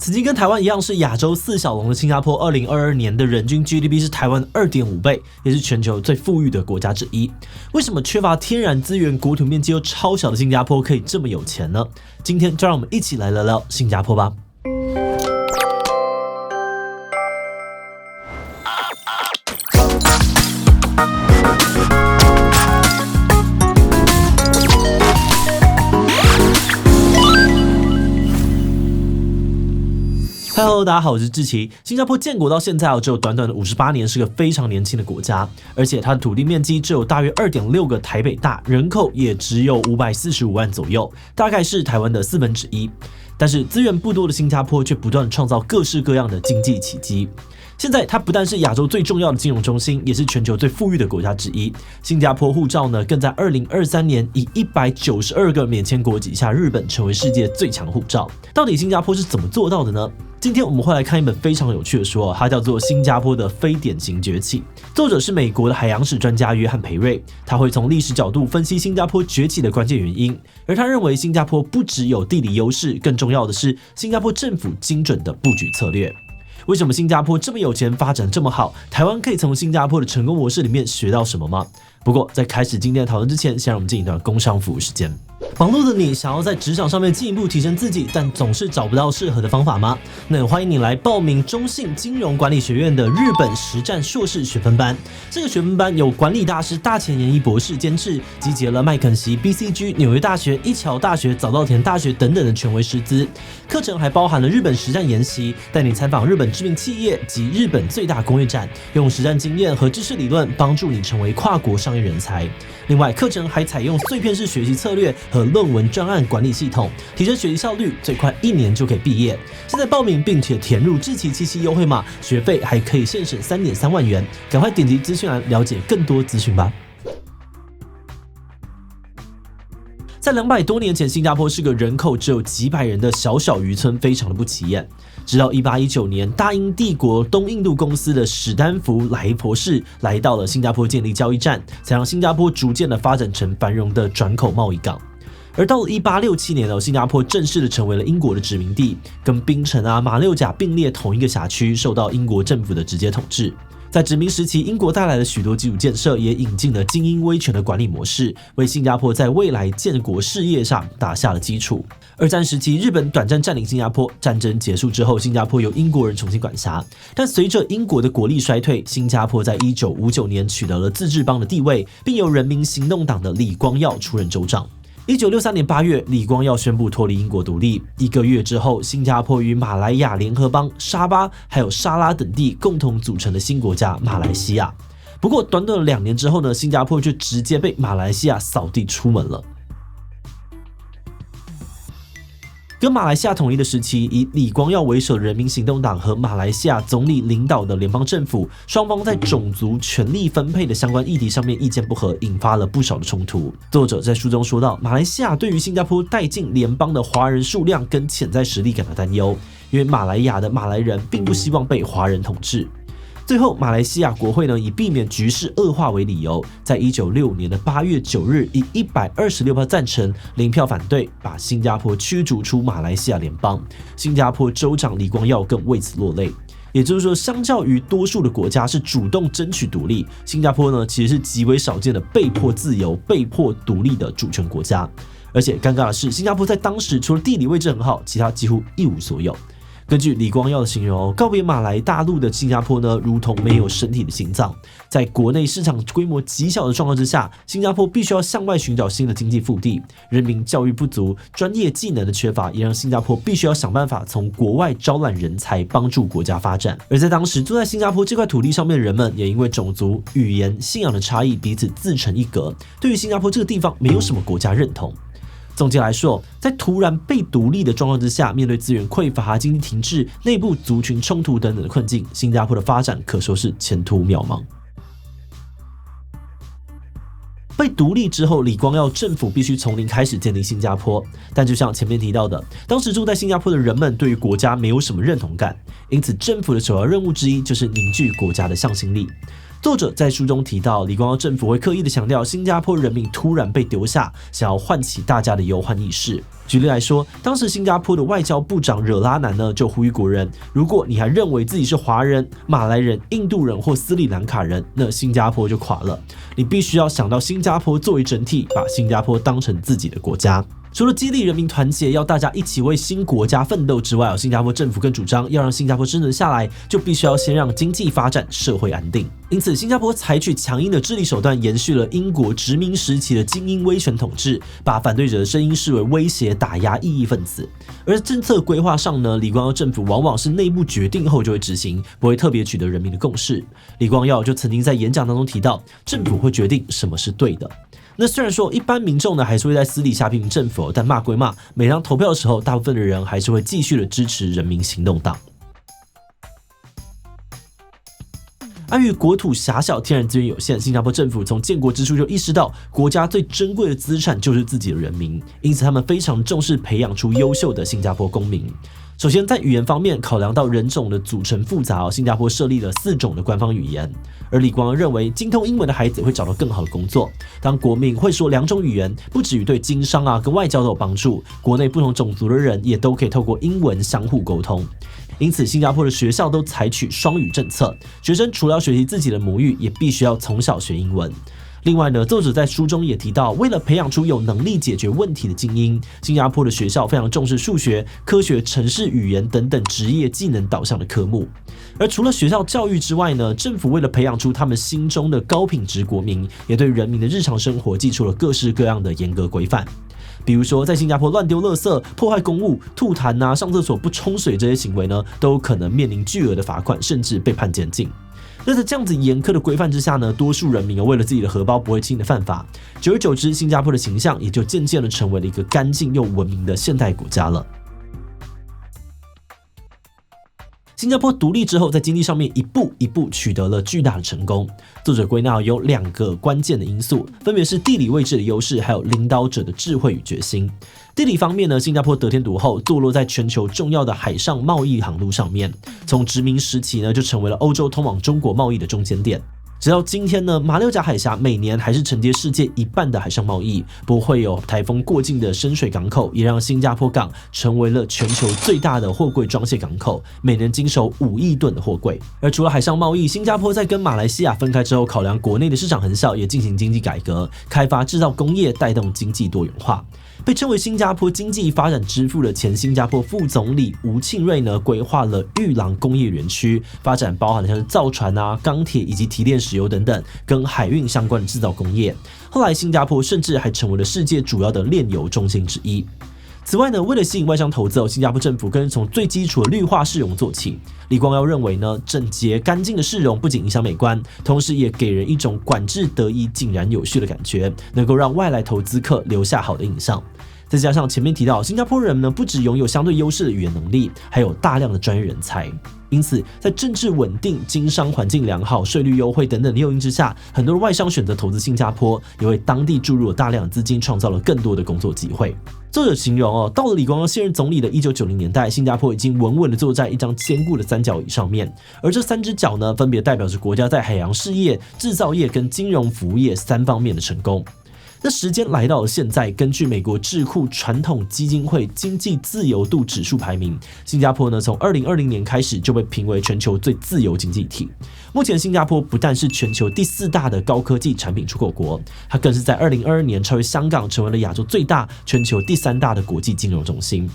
曾经跟台湾一样是亚洲四小龙的新加坡，2022年的人均 GDP 是台湾2.5倍，也是全球最富裕的国家之一。为什么缺乏天然资源、国土面积又超小的新加坡可以这么有钱呢？今天就让我们一起来聊聊新加坡吧。Hello， 大家好，我是志祺。新加坡建国到现在只有短短的58年，是个非常年轻的国家，而且它的土地面积只有大约 2.6 个台北大，人口也只有545万左右，大概是台湾的1/4。但是资源不多的新加坡却不断创造各式各样的经济奇迹。现在它不但是亚洲最重要的金融中心，也是全球最富裕的国家之一。新加坡护照呢，更在2023年以192个免签国挤下日本，成为世界最强护照。到底新加坡是怎么做到的呢？今天我们会来看一本非常有趣的书，它叫做《新加坡的非典型崛起》，作者是美国的海洋史专家约翰培瑞，他会从历史角度分析新加坡崛起的关键原因，而他认为新加坡不只有地理优势，更重要的是新加坡政府精准的布局策略。为什么新加坡这么有钱，发展这么好？台湾可以从新加坡的成功模式里面学到什么吗？不过在开始今天的讨论之前，先让我们进一段工商服务时间。忙碌的你想要在职场上面进一步提升自己，但总是找不到适合的方法吗？那欢迎你来报名中信金融管理学院的日本实战硕士学分班。这个学分班有管理大师大前研一博士监制，集结了麦肯锡、BCG、纽约大学、一桥大学、早稻田大学等等的权威师资。课程还包含了日本实战研习，带你参访日本知名企业及日本最大工业展，用实战经验和知识理论帮助你成为跨国商业人才。另外，课程还采用碎片式学习策略和论文专案管理系统，提升学习效率，最快1年就可以毕业。现在报名并且填入志祺77优惠码，学费还可以现省3.3万元。赶快点击资讯栏了解更多资讯吧。在200多年前，新加坡是个人口只有几百人的小小渔村，非常的不起眼。直到1819年，大英帝国东印度公司的史丹福莱博士来到了新加坡建立交易站，才让新加坡逐渐的发展成繁荣的转口贸易港。而到了1867年，新加坡正式的成为了英国的殖民地，跟槟城马六甲并列同一个辖区，受到英国政府的直接统治。在殖民时期，英国带来了许多基础建设，也引进了精英威权的管理模式，为新加坡在未来建国事业上打下了基础。二战时期，日本短暂占领新加坡，战争结束之后，新加坡由英国人重新管辖。但随着英国的国力衰退，新加坡在1959年取得了自治邦的地位，并由人民行动党的李光耀出任州长。1963年8月，李光耀宣布脱离英国独立。1个月之后，新加坡与马来亚联合邦、沙巴还有沙拉等地共同组成了新国家马来西亚。不过，短短2年之后呢，新加坡就直接被马来西亚扫地出门了。跟马来西亚统一的时期，以李光耀为首的人民行动党和马来西亚总理领导的联邦政府，双方在种族权力分配的相关议题上面意见不合，引发了不少的冲突。作者在书中说到，马来西亚对于新加坡带进联邦的华人数量跟潜在实力感到担忧，因为马来亚的马来人并不希望被华人统治。最后，马来西亚国会呢以避免局势恶化为理由，在1965年的8月9日，以126票赞成、0票反对，把新加坡驱逐出马来西亚联邦。新加坡州长李光耀更为此落泪。也就是说，相较于多数的国家是主动争取独立，新加坡呢其实是极为少见的被迫自由、被迫独立的主权国家。而且尴尬的是，新加坡在当时除了地理位置很好，其他几乎一无所有。根据李光耀的形容，告别马来大陆的新加坡呢，如同没有身体的心脏。在国内市场规模极小的状况之下，新加坡必须要向外寻找新的经济腹地。人民教育不足，专业技能的缺乏，也让新加坡必须要想办法从国外招揽人才，帮助国家发展。而在当时住在新加坡这块土地上面的人们，也因为种族、语言、信仰的差异，彼此自成一格，对于新加坡这个地方没有什么国家认同。总结来说，在突然被独立的状况之下，面对资源匮乏、经济停滞、内部族群冲突等等的困境，新加坡的发展可说是前途渺茫。被独立之后，李光耀政府必须从零开始建立新加坡，但就像前面提到的，当时住在新加坡的人们对于国家没有什么认同感，因此政府的首要任务之一就是凝聚国家的向心力。作者在书中提到，李光耀政府会刻意的强调新加坡人民突然被丢下，想要唤起大家的忧患意识。举例来说，当时新加坡的外交部长惹拉南呢，就呼吁国人，如果你还认为自己是华人、马来人、印度人或斯里兰卡人，那新加坡就垮了。你必须要想到新加坡作为整体，把新加坡当成自己的国家。除了激励人民团结，要大家一起为新国家奋斗之外，新加坡政府更主张要让新加坡生存下来，就必须要先让经济发展、社会安定。因此，新加坡采取强硬的治理手段，延续了英国殖民时期的精英威权统治，把反对者的声音视为威胁、打压异议分子。而政策规划上呢，李光耀政府往往是内部决定后就会执行，不会特别取得人民的共识。李光耀就曾经在演讲当中提到，政府会决定什么是对的。那虽然说一般民众呢还是会在私底下批评政府，但骂归骂，每当投票的时候，大部分的人还是会继续的支持人民行动党。碍于国土狭小、天然资源有限，新加坡政府从建国之初就意识到，国家最珍贵的资产就是自己的人民，因此他们非常重视培养出优秀的新加坡公民。首先，在语言方面，考量到人种的组成复杂，新加坡设立了4种的官方语言。而李光耀认为，精通英文的孩子会找到更好的工作。当国民会说2种语言，不止于对经商跟外交都有帮助，国内不同种族的人也都可以透过英文相互沟通。因此，新加坡的学校都采取双语政策，学生除了要学习自己的母语，也必须要从小学英文。另外呢，作者在书中也提到，为了培养出有能力解决问题的精英，新加坡的学校非常重视数学、科学、程式语言等等职业技能导向的科目。而除了学校教育之外呢，政府为了培养出他们心中的高品质国民，也对人民的日常生活寄出了各式各样的严格规范。比如说，在新加坡乱丢垃圾、破坏公物、吐痰上厕所不冲水这些行为呢，都有可能面临巨额的罚款，甚至被判监禁。那在这样子严苛的规范之下呢，多数人民为了自己的荷包不会轻易的犯法，久而久之，新加坡的形象也就渐渐的成为了一个干净又文明的现代国家了。新加坡独立之后，在经济上面一步一步取得了巨大的成功。作者归纳有2个关键的因素，分别是地理位置的优势，还有领导者的智慧与决心。地理方面呢，新加坡得天独厚，坐落在全球重要的海上贸易航路上面，从殖民时期呢，就成为了欧洲通往中国贸易的中间点。直到今天呢，马六甲海峡每年还是承接世界1半的海上贸易，不会有台风过境的深水港口，也让新加坡港成为了全球最大的货柜装卸港口，每年经手5亿吨的货柜。而除了海上贸易，新加坡在跟马来西亚分开之后，考量国内的市场很小，也进行经济改革，开发制造工业，带动经济多元化。被称为新加坡经济发展之父的前新加坡副总理吴庆瑞呢，规划了裕廊工业园区，发展包含像是造船钢铁以及提炼石油等等跟海运相关的制造工业。后来新加坡甚至还成为了世界主要的炼油中心之一。此外呢，为了吸引外商投资，新加坡政府更是从最基础的绿化市容做起。李光耀认为呢，整洁干净的市容不仅影响美观，同时也给人一种管制得宜、井然有序的感觉，能够让外来投资客留下好的印象。再加上前面提到，新加坡人呢不只拥有相对优势的语言能力，还有大量的专业人才。因此，在政治稳定、经商环境良好、税率优惠等等的诱因之下，很多的外商选择投资新加坡，也为当地注入了大量的资金，创造了更多的工作机会。作者形容到了李光耀现任总理的1990年代，新加坡已经稳稳的坐在一张坚固的3角椅上面，而这3只脚呢，分别代表着国家在海洋事业、制造业跟金融服务业3方面的成功。那时间来到了现在，根据美国智库传统基金会经济自由度指数排名，新加坡呢从2020年开始就被评为全球最自由经济体。目前新加坡不但是全球第4大的高科技产品出口国，它更是在2022年超越香港，成为了亚洲最大、全球第3大的国际金融中心。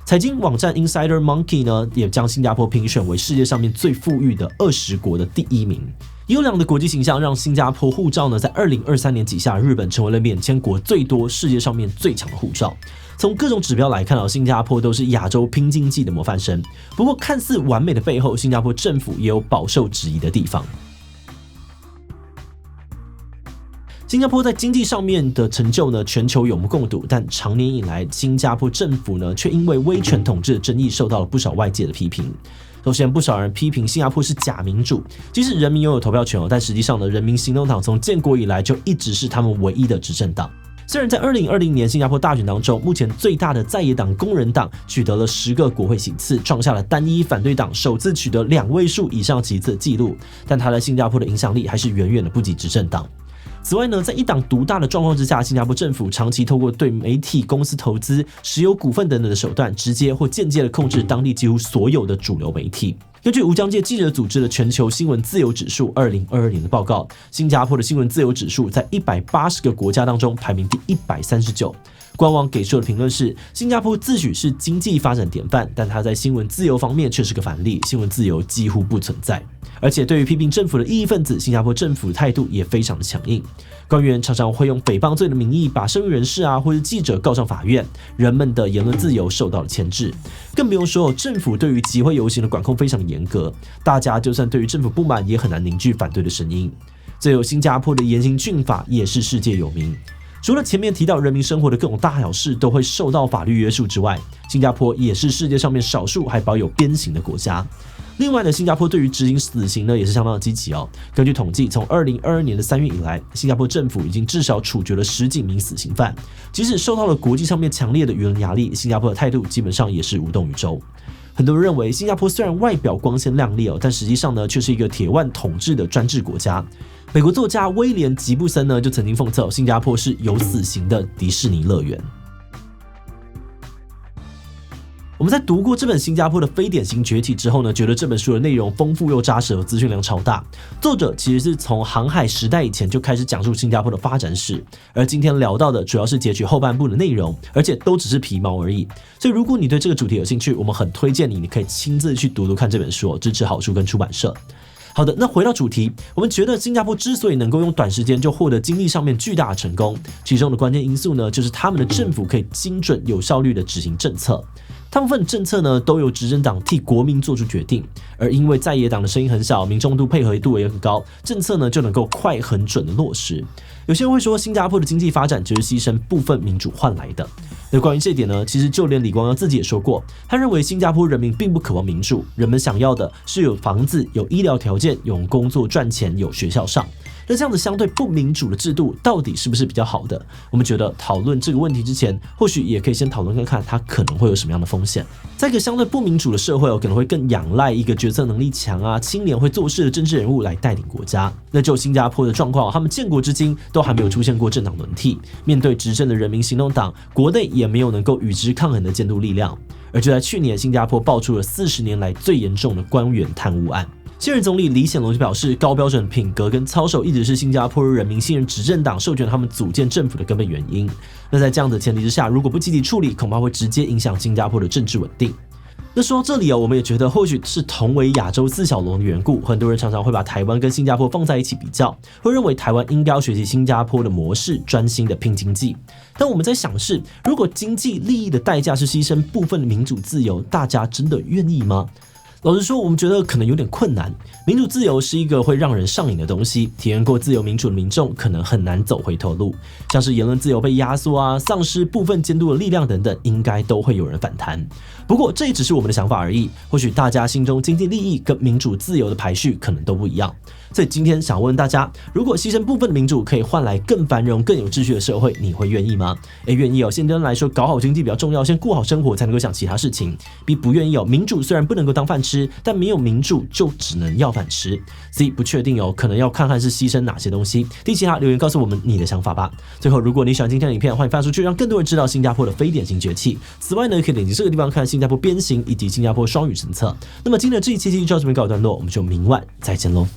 财经网站 Insider Monkey 呢，也将新加坡评选为世界上面最富裕的20国的第1名。优良的国际形象让新加坡护照呢，在2023年挤下日本，成为了免签国最多、世界上面最强的护照。从各种指标来看新加坡都是亚洲拼经济的模范生。不过，看似完美的背后，新加坡政府也有饱受质疑的地方。新加坡在经济上面的成就呢，全球有目共睹，但长年以来，新加坡政府呢，却因为威权统治的争议，受到了不少外界的批评。首先，不少人批评新加坡是假民主，即使人民拥有投票权但实际上呢，人民行动党从建国以来就一直是他们唯一的执政党。虽然在2020年新加坡大选当中，目前最大的在野党工人党取得了10个国会席次，创下了单一反对党首次取得2位数以上席次的纪录，但它在新加坡的影响力还是远远的不及执政党。此外呢，在一党独大的状况之下，新加坡政府长期透过对媒体公司投资、持有股份等等的手段，直接或间接的控制当地几乎所有的主流媒体。根据无疆界记者组织的全球新闻自由指数2022年的报告，新加坡的新闻自由指数在180个国家当中排名第139。官网给出的评论是：新加坡自诩是经济发展典范，但它在新闻自由方面却是个反例，新闻自由几乎不存在。而且对于批评政府的异议分子，新加坡政府态度也非常的强硬。官员常常会用诽谤罪的名义把声誉人士或是记者告上法院，人们的言论自由受到了牵制。更不用说政府对于集会游行的管控非常严格，大家就算对于政府不满，也很难凝聚反对的声音。最后，新加坡的严刑峻法也是世界有名。除了前面提到人民生活的各种大小事都会受到法律约束之外，新加坡也是世界上面少数还保有鞭刑的国家。另外呢，新加坡对于执行死刑呢也是相当的积极哦。根据统计，从2022年的3月以来，新加坡政府已经至少处决了10几名死刑犯。即使受到了国际上面强烈的舆论压力，新加坡的态度基本上也是无动于衷。很多人认为新加坡虽然外表光鲜亮丽但实际上呢却是一个铁腕统治的专制国家。美国作家威廉·吉布森呢就曾经讽刺新加坡是有死刑的迪士尼乐园。我们在读过这本《新加坡的非典型崛起》之后呢，觉得这本书的内容丰富又扎实，资讯量超大。作者其实是从航海时代以前就开始讲述新加坡的发展史，而今天聊到的主要是截取后半部的内容，而且都只是皮毛而已。所以如果你对这个主题有兴趣，我们很推荐你可以亲自去读看这本书，支持好书跟出版社。好的，那回到主题，我们觉得新加坡之所以能够用短时间就获得经济上面巨大的成功，其中的关键因素呢，就是他们的政府可以精准有效率的执行政策。大部分政策呢都由执政党替国民做出决定，而因为在野党的声音很小，民众度配合度也很高，政策呢就能够快很准的落实。有些人会说，新加坡的经济发展就是牺牲部分民主换来的。那关于这一点呢，其实就连李光耀自己也说过，他认为新加坡人民并不渴望民主，人们想要的是有房子、有医疗条件、有工作赚钱、有学校上。那这样子相对不民主的制度到底是不是比较好的？我们觉得讨论这个问题之前，或许也可以先讨论看看它可能会有什么样的风险。在一个相对不民主的社会可能会更仰赖一个决策能力强青年会做事的政治人物来带领国家。那就新加坡的状况，他们建国至今都还没有出现过政党轮替，面对执政的人民行动党，国内也没有能够与之抗衡的监督力量。而就在去年，新加坡爆出了40年来最严重的官员贪污案。现任总理李显龙就表示，高标准品格跟操守一直是新加坡人民信任执政党授权他们组建政府的根本原因。那在这样的前提之下，如果不积极处理，恐怕会直接影响新加坡的政治稳定。那说到这里我们也觉得或许是同为亚洲4小龙的缘故，很多人常常会把台湾跟新加坡放在一起比较，会认为台湾应该要学习新加坡的模式，专心的拼经济。但我们在想是，如果经济利益的代价是牺牲部分的民主自由，大家真的愿意吗？老实说，我们觉得可能有点困难。民主自由是一个会让人上瘾的东西，体验过自由民主的民众可能很难走回头路。像是言论自由被压缩丧失部分监督的力量等等，应该都会有人反弹。不过这也只是我们的想法而已，或许大家心中经济利益跟民主自由的排序可能都不一样。所以今天想问大家，如果牺牲部分的民主可以换来更繁荣、更有秩序的社会，你会愿意吗？愿意现在来说，搞好经济比较重要，先顾好生活才能够想其他事情。比不愿意民主虽然不能够当饭吃，但没有民主就只能要饭吃。所以不确定可能要看看是牺牲哪些东西。第其他留言告诉我们你的想法吧。最后，如果你喜欢今天的影片，欢迎发出去，让更多人知道新加坡的非典型崛起。此外呢，可以点击这个地方看新加坡鞭刑以及新加坡双语政策。那么今天的这一期就到这边告一段落，我们就明晚再见喽。